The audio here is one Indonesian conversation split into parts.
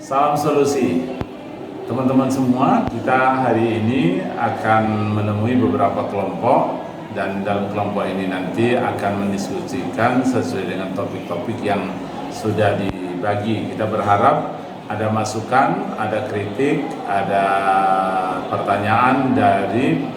Salam solusi. Teman-teman semua, kita hari ini akan menemui beberapa kelompok dan dalam kelompok ini nanti akan mendiskusikan sesuai dengan topik-topik yang sudah dibagi. Kita berharap ada masukan, ada kritik, ada pertanyaan dari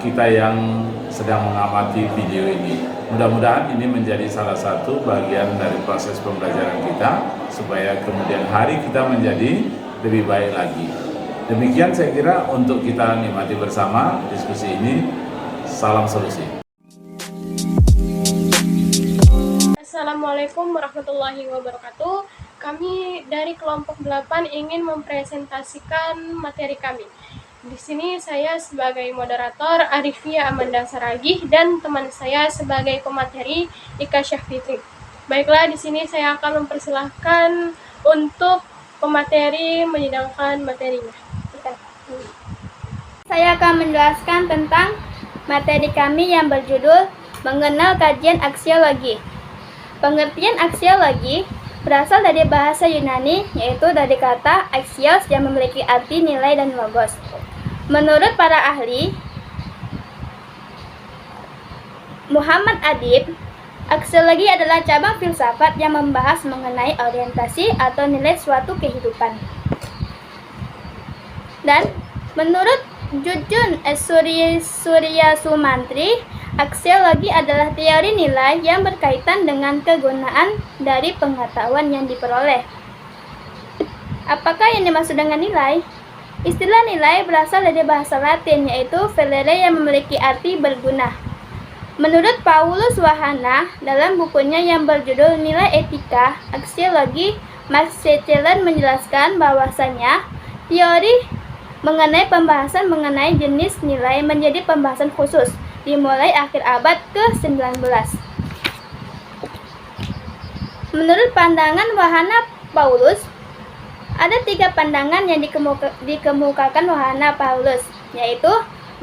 kita yang sedang mengamati video ini. Mudah-mudahan ini menjadi salah satu bagian dari proses pembelajaran kita supaya kemudian hari kita menjadi lebih baik lagi. Demikian saya kira untuk kita nikmati bersama diskusi ini. Salam solusi. Assalamualaikum warahmatullahi wabarakatuh. Kami dari kelompok 8 ingin mempresentasikan materi kami. Di sini saya sebagai moderator Arifia Amanda Saragih dan teman saya sebagai pemateri Ika Syafitri. Baiklah, di sini saya akan mempersilahkan untuk pemateri menyidangkan materinya. Saya akan menjelaskan tentang materi kami yang berjudul Mengenal Kajian Aksiologi. Pengertian aksiologi berasal dari bahasa Yunani, yaitu dari kata axios yang memiliki arti nilai dan logos. Menurut para ahli, Muhammad Adib, aksiologi adalah cabang filsafat yang membahas mengenai orientasi atau nilai suatu kehidupan. Dan menurut Jujun Surya Sumantri, aksiologi adalah teori nilai yang berkaitan dengan kegunaan dari pengetahuan yang diperoleh. Apakah yang dimaksud dengan nilai? Istilah nilai berasal dari bahasa Latin, yaitu valere yang memiliki arti berguna. Menurut Paulus Wahana, dalam bukunya yang berjudul Nilai Etika, Aksiologi, Max Scheler menjelaskan bahwasanya teori mengenai pembahasan mengenai jenis nilai menjadi pembahasan khusus, dimulai akhir abad ke-19. Menurut pandangan Wahana Paulus, ada 3 pandangan yang dikemukakan Wahana Paulus, yaitu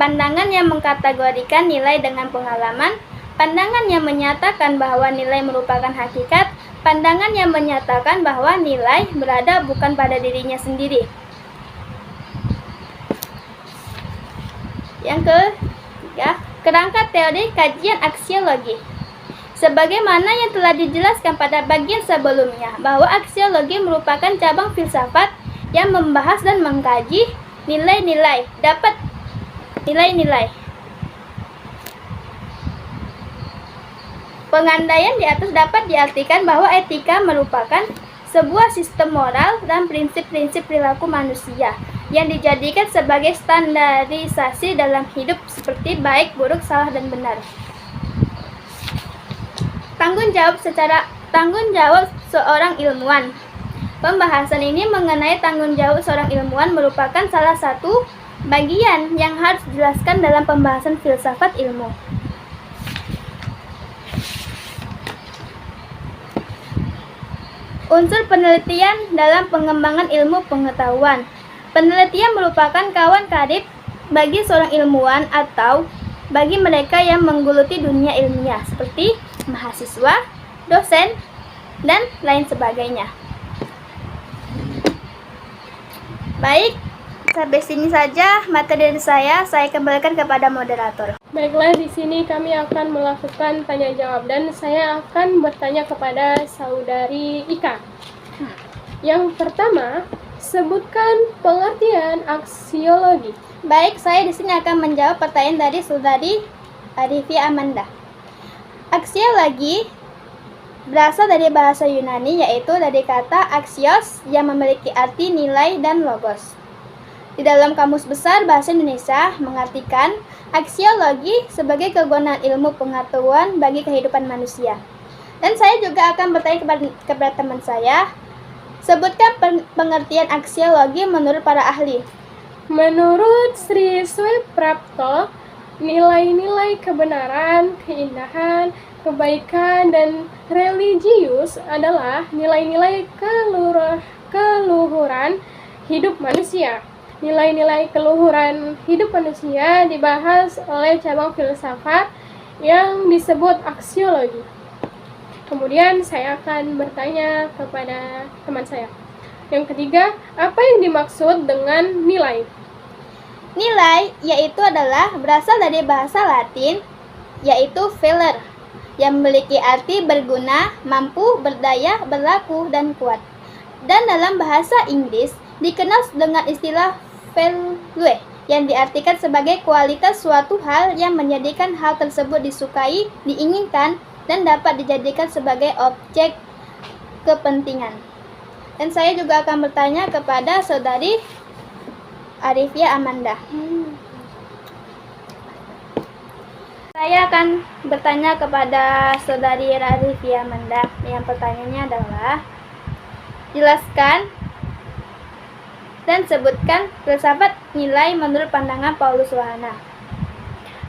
pandangan yang mengkategorikan nilai dengan pengalaman, pandangan yang menyatakan bahwa nilai merupakan hakikat, pandangan yang menyatakan bahwa nilai berada bukan pada dirinya sendiri. Yang ketiga, kerangka teori kajian aksiologi. Sebagaimana yang telah dijelaskan pada bagian sebelumnya, bahwa aksiologi merupakan cabang filsafat yang membahas dan mengkaji nilai-nilai. Pengandaian di atas dapat diartikan bahwa etika merupakan sebuah sistem moral dan prinsip-prinsip perilaku manusia yang dijadikan sebagai standarisasi dalam hidup seperti baik, buruk, salah, dan benar. Tanggung jawab seorang ilmuwan. Pembahasan ini mengenai tanggung jawab seorang ilmuwan merupakan salah satu bagian yang harus dijelaskan dalam pembahasan filsafat ilmu. Unsur penelitian dalam pengembangan ilmu pengetahuan. Penelitian merupakan kawan karib bagi seorang ilmuwan atau bagi mereka yang menggeluti dunia ilmiah seperti mahasiswa, dosen, dan lain sebagainya. Baik, sampai sini saja materi dari saya kembalikan kepada moderator. Baiklah, di sini kami akan melakukan tanya jawab dan saya akan bertanya kepada saudari Ika. Yang pertama, sebutkan pengertian aksiologi. Baik, saya di sini akan menjawab pertanyaan dari saudari Arifia Amanda. Aksiologi berasal dari bahasa Yunani, yaitu dari kata axios yang memiliki arti nilai dan logos. Di dalam Kamus Besar Bahasa Indonesia mengartikan aksiologi sebagai kegunaan ilmu pengetahuan bagi kehidupan manusia. Dan saya juga akan bertanya kepada teman saya, sebutkan pengertian aksiologi menurut para ahli. Menurut Sri Suprapto, nilai-nilai kebenaran, keindahan, kebaikan, dan religius adalah nilai-nilai keluhuran hidup manusia. Nilai-nilai keluhuran hidup manusia dibahas oleh cabang filsafat yang disebut aksiologi. Kemudian saya akan bertanya kepada teman saya. Yang ketiga, apa yang dimaksud dengan nilai? Nilai yaitu adalah berasal dari bahasa Latin yaitu valor yang memiliki arti berguna, mampu, berdaya, berlaku, dan kuat. Dan dalam bahasa Inggris dikenal dengan istilah value yang diartikan sebagai kualitas suatu hal yang menjadikan hal tersebut disukai, diinginkan, dan dapat dijadikan sebagai objek kepentingan. Dan saya juga akan bertanya kepada saudari Arifia Amanda. Saya akan bertanya kepada saudari Arifia Amanda. Yang pertanyaannya adalah, jelaskan dan sebutkan filsafat nilai menurut pandangan Paulus Wahana.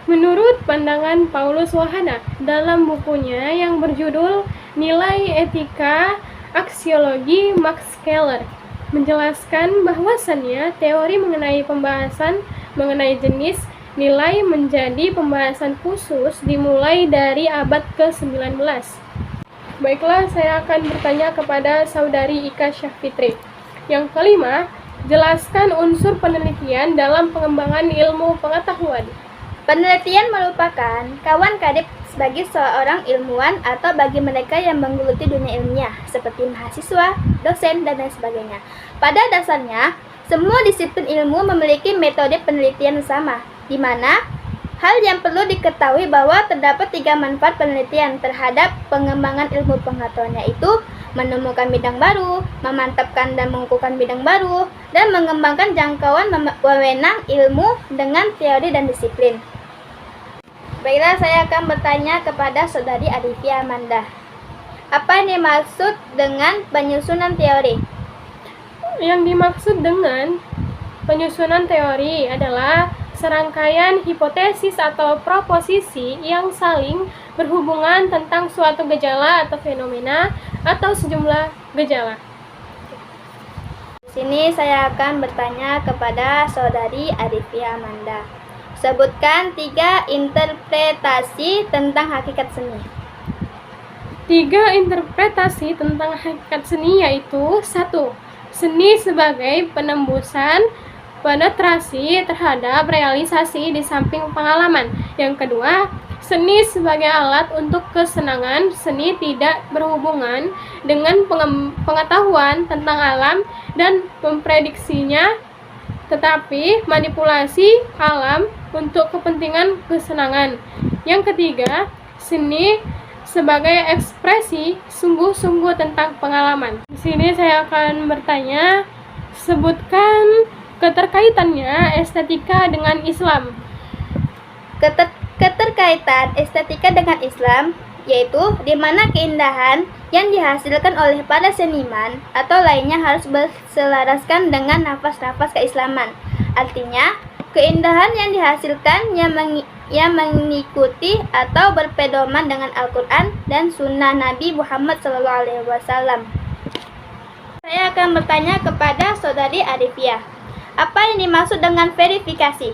Menurut pandangan Paulus Wahana, dalam bukunya yang berjudul Nilai Etika Aksiologi Max Keller, menjelaskan bahwasannya teori mengenai pembahasan mengenai jenis nilai menjadi pembahasan khusus dimulai dari abad ke-19. Baiklah, saya akan bertanya kepada saudari Ika Syafitri. Yang kelima, jelaskan unsur penelitian dalam pengembangan ilmu pengetahuan. Penelitian merupakan kawan karib bagi seorang ilmuwan atau bagi mereka yang menggeluti dunia ilmiah, seperti mahasiswa, dosen, dan lain sebagainya. Pada dasarnya, semua disiplin ilmu memiliki metode penelitian sama, di mana hal yang perlu diketahui bahwa terdapat 3 manfaat penelitian terhadap pengembangan ilmu pengetahuan, yaitu menemukan bidang baru, memantapkan dan mengukuhkan bidang baru, dan mengembangkan jangkauan wewenang ilmu dengan teori dan disiplin. Baiklah, saya akan bertanya kepada saudari Arifia Amanda. Apa yang dimaksud dengan penyusunan teori? Yang dimaksud dengan penyusunan teori adalah serangkaian hipotesis atau proposisi yang saling berhubungan tentang suatu gejala atau fenomena atau sejumlah gejala. Di sini saya akan bertanya kepada saudari Arifia Amanda. Sebutkan 3 interpretasi tentang hakikat seni. 3 interpretasi tentang hakikat seni yaitu: 1. Seni sebagai penembusan penetrasi terhadap realisasi di samping pengalaman. Yang kedua, seni sebagai alat untuk kesenangan. Seni tidak berhubungan dengan pengetahuan tentang alam dan memprediksinya, tetapi manipulasi alam untuk kepentingan kesenangan. Yang ketiga, seni sebagai ekspresi sungguh-sungguh tentang pengalaman. Di sini saya akan bertanya, sebutkan keterkaitannya estetika dengan Islam. Keterkaitan estetika dengan Islam yaitu di mana keindahan yang dihasilkan oleh para seniman atau lainnya harus berselaraskan dengan nafas-nafas keislaman. Artinya, keindahan yang dihasilkan yang mengikuti atau berpedoman dengan Al-Quran dan Sunnah Nabi Muhammad SAW. Saya akan bertanya kepada saudari Arifia. Apa yang dimaksud dengan verifikasi?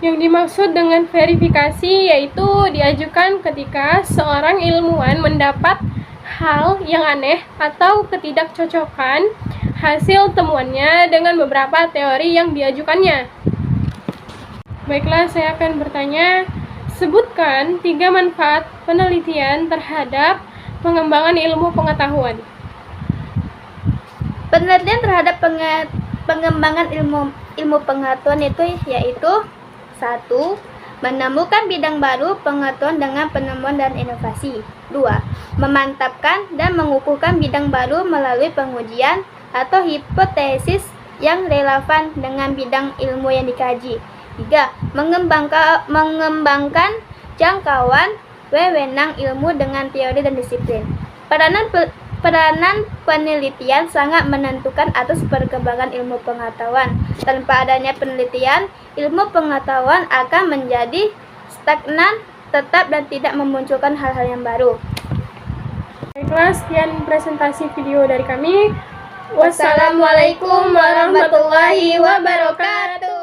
Yang dimaksud dengan verifikasi yaitu diajukan ketika seorang ilmuwan mendapat hal yang aneh atau ketidakcocokan hasil temuannya dengan beberapa teori yang diajukannya. Baiklah, saya akan bertanya, sebutkan 3 manfaat penelitian terhadap pengembangan ilmu pengetahuan. Penelitian terhadap pengembangan ilmu pengetahuan itu yaitu: 1. Menemukan bidang baru pengetahuan dengan penemuan dan inovasi. 2. Memantapkan dan mengukuhkan bidang baru melalui pengujian atau hipotesis yang relevan dengan bidang ilmu yang dikaji. 3. Mengembangkan jangkauan wewenang ilmu dengan teori dan disiplin. Peranan penelitian sangat menentukan atas perkembangan ilmu pengetahuan. Tanpa adanya penelitian, ilmu pengetahuan akan menjadi stagnan, tetap, dan tidak memunculkan hal-hal yang baru. Baiklah, sekian presentasi video dari kami. Wassalamualaikum warahmatullahi wabarakatuh.